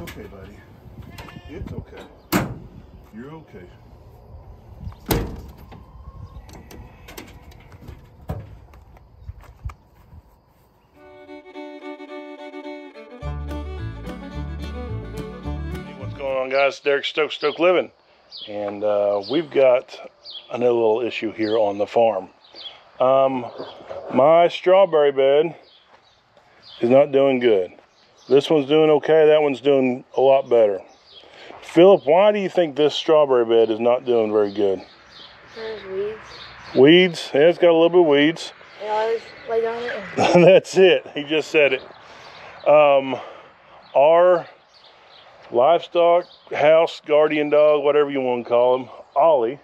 okay, buddy. It's okay. You're okay. Hey, what's going on, guys? Derek Stoked Living. And we've got another little issue here on the farm. My strawberry bed is not doing good. This one's doing okay, that one's doing a lot better. Philip, why do you think this strawberry bed is not doing very good? There's weeds. Weeds? Yeah, it's got a little bit of weeds. They always lay down it. That's it. He just said it. Our livestock, house, guardian dog, whatever you want to call him, Ollie,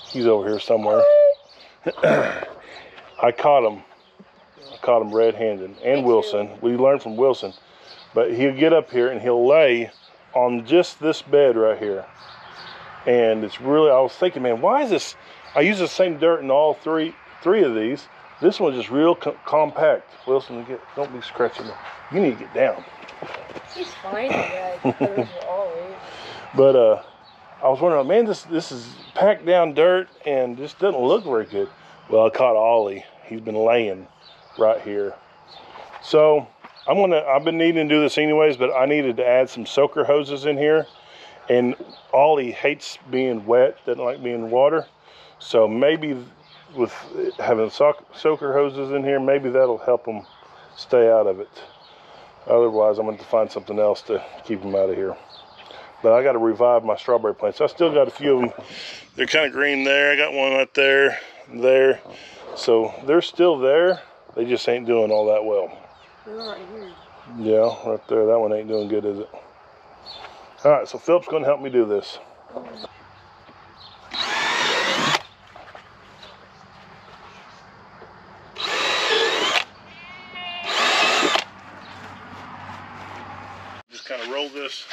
he's over here somewhere. I caught him red-handed, and Wilson. We learned from Wilson. But he'll get up here and he'll lay on just this bed right here. And it's really, I was thinking, man, why is this? I use the same dirt in all three of these. This one's just real compact. Wilson, don't be scratching me. You need to get down. He's fine, guys. But I was wondering, man, this is packed down dirt and just doesn't look very good. Well, I caught Ollie. He's been laying right here. So I've been needing to do this anyways, but I needed to add some soaker hoses in here. And Ollie hates being wet, doesn't like being in water. So maybe with having soaker hoses in here, maybe that'll help him stay out of it. Otherwise, I'm going to find something else to keep him out of here. But I got to revive my strawberry plants. I still got a few of them. They're kind of green there. I got one right there, there. So they're still there. They just ain't doing all that well. They're right here. Yeah, right there. That one ain't doing good, is it? All right, so Philip's going to help me do this. Just kind of roll this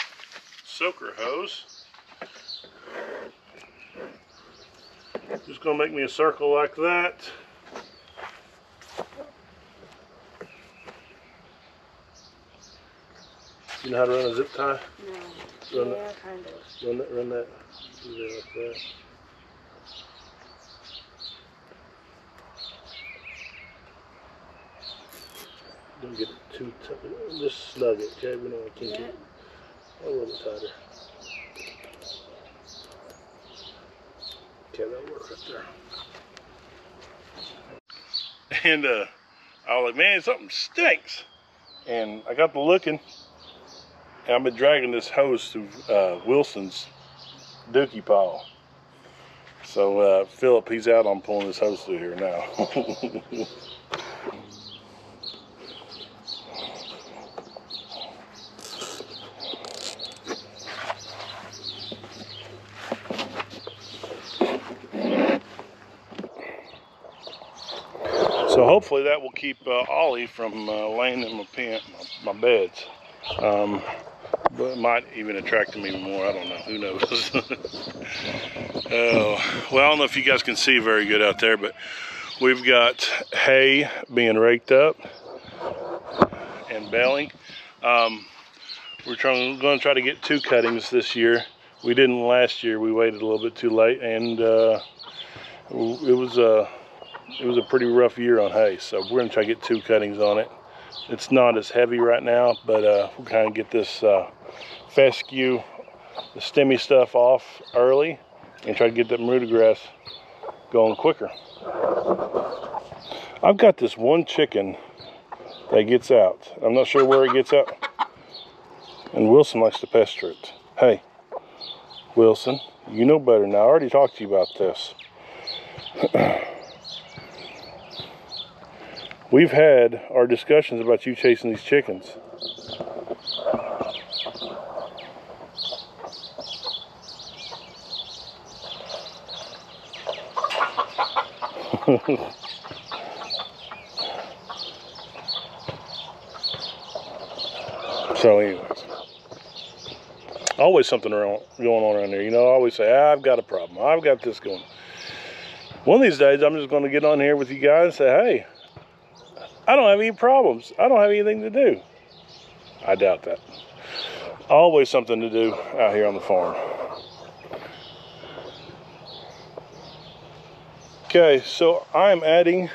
soaker hose. Just going to make me a circle like that. You know how to run a zip tie? No. Yeah, kind of. Run that. Do that like that. Don't get it too tight. Just snug it, okay? We don't want to kink it. A little bit tighter. Okay, that'll work right there. And I was like, man, something stinks. And I got to looking. And I've been dragging this hose through Wilson's dookie pile. So Philip, he's out on pulling this hose through here now. So hopefully that will keep Ollie from laying in my beds. But it might even attract him even more. I don't know. Who knows? Well, I don't know if you guys can see very good out there, but we've got hay being raked up and baling. We're going to try to get 2 cuttings this year. We didn't last year. We waited a little bit too late, and it was a pretty rough year on hay. So we're going to try to get 2 cuttings on it. It's not as heavy right now, but we'll kind of get this fescue, the stemmy stuff off early and try to get that Maruta grass going quicker. I've got this one chicken that gets out. I'm not sure where it gets out. And Wilson likes to pester it. Hey, Wilson, you know better now. I already talked to you about this. We've had our discussions about you chasing these chickens. So anyways, always something going on around there. You know, I always say, I've got a problem. I've got this going. One of these days, I'm just going to get on here with you guys and say, hey, I don't have any problems. I don't have anything to do. I doubt that. Always something to do out here on the farm. Okay, so I'm adding,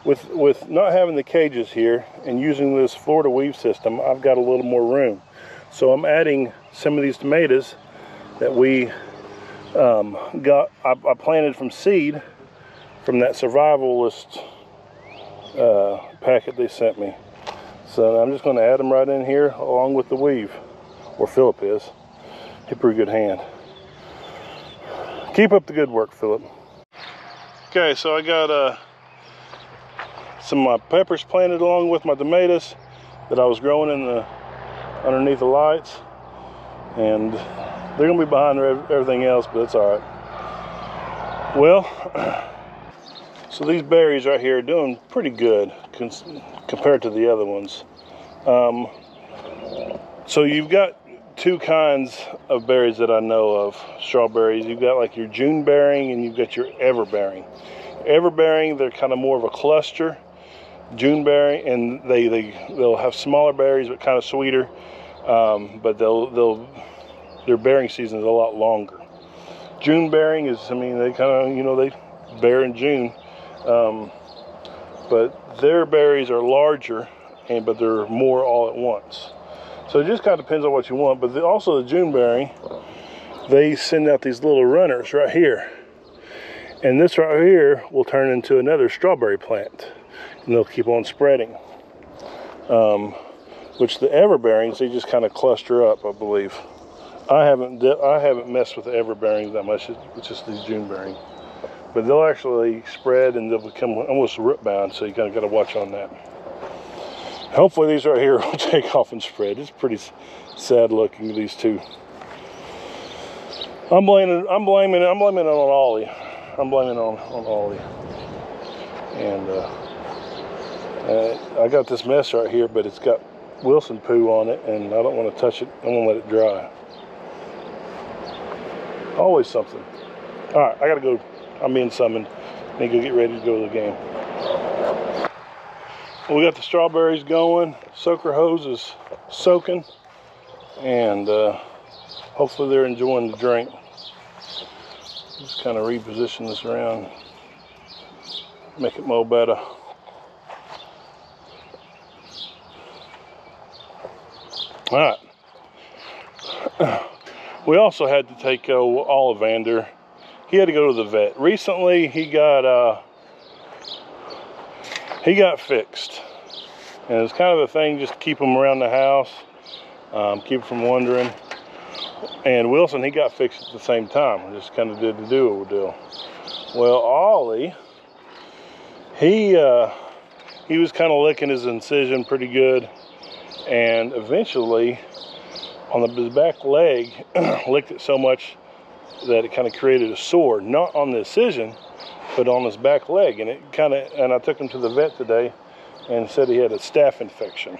with not having the cages here and using this Florida weave system, I've got a little more room. So I'm adding some of these tomatoes that we I planted from seed from that survivalist packet they sent me. So I'm just going to add them right in here along with the weave, or Philip is. He's a pretty good hand. Keep up the good work, Philip. Okay, so I got some of my peppers planted along with my tomatoes that I was growing in the underneath the lights, and they're gonna be behind everything else, but it's all right. Well, so these berries right here are doing pretty good compared to the other ones. So you've got two kinds of berries that I know of, strawberries. You've got like your June bearing and you've got your everbearing. Everbearing, they're kind of more of a cluster. June bearing, and they'll have smaller berries but kind of sweeter, but their bearing season is a lot longer. June bearing is, I mean, they kind of, you know, they bear in June, but their berries are larger, but they're more all at once. So it just kind of depends on what you want. But also the June bearing, they send out these little runners right here. And this right here will turn into another strawberry plant. And they'll keep on spreading. Which the everbearings, they just kind of cluster up, I believe. I haven't messed with the everbearings that much. It's just these June bearing. But they'll actually spread and they'll become almost root bound. So you kind of got to watch on that. Hopefully these right here will take off and spread. It's pretty sad looking, these two. I'm blaming it on Ollie. I'm blaming it on Ollie. And I got this mess right here, but it's got Wilson poo on it, and I don't want to touch it. I want to let it dry. Always something. All right, I gotta go. I'm being summoned. I need to go get ready to go to the game. We got the strawberries going. Soaker hose is soaking, and hopefully they're enjoying the drink. Just kind of reposition this around, make it more better. All right. We also had to take Ollivander. He had to go to the vet. Recently, he got fixed, and it's kind of a thing just to keep him around the house, keep him from wandering. And Wilson, he got fixed at the same time. Just kind of did the duo deal. Well, Ollie, he was kind of licking his incision pretty good, and eventually on the back leg licked it so much that it kind of created a sore, not on the incision, but on his back leg. And I took him to the vet today and said he had a staph infection.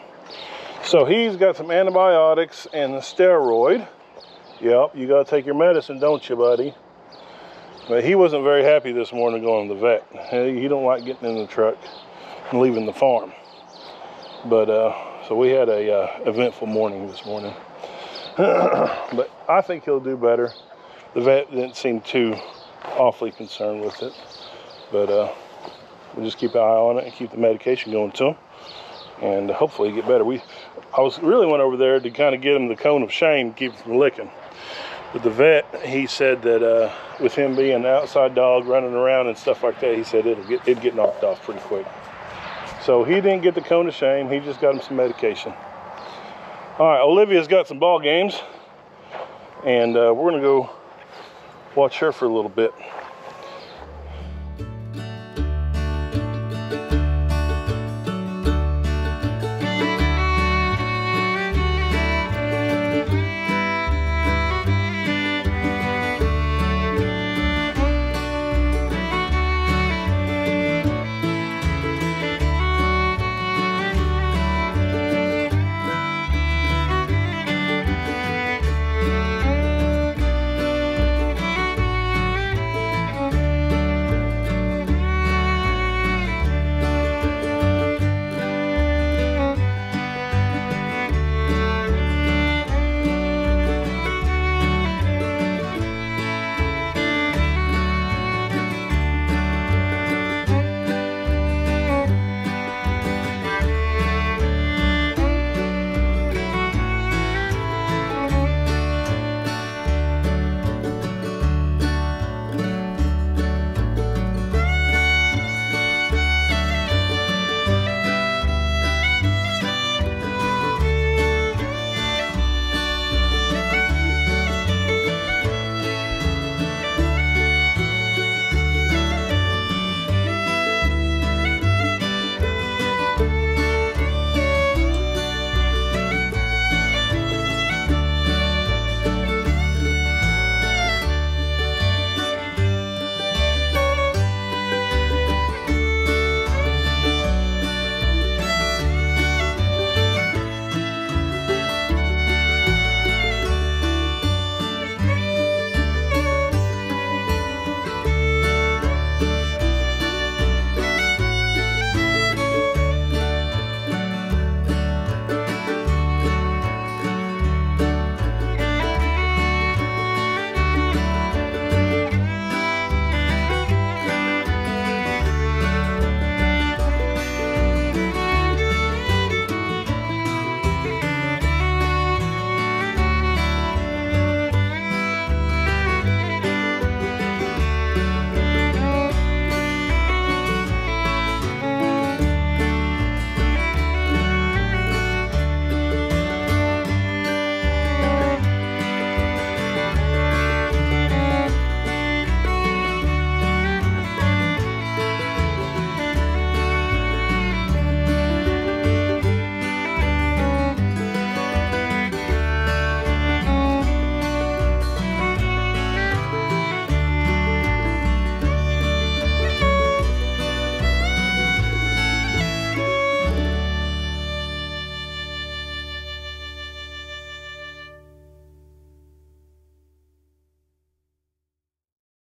So he's got some antibiotics and a steroid. Yep, you gotta take your medicine, don't you, buddy? But he wasn't very happy this morning going to the vet. He don't like getting in the truck and leaving the farm. But so we had a eventful morning this morning. But I think he'll do better. The vet didn't seem too awfully concerned with it. But we'll just keep an eye on it and keep the medication going to him. And hopefully get better. I really went over there to kind of get him the cone of shame, keep him from licking. But the vet, he said that with him being an outside dog running around and stuff like that, he said it'd get knocked off pretty quick. So he didn't get the cone of shame. He just got him some medication. All right, Olivia's got some ball games, and we're gonna go watch her for a little bit.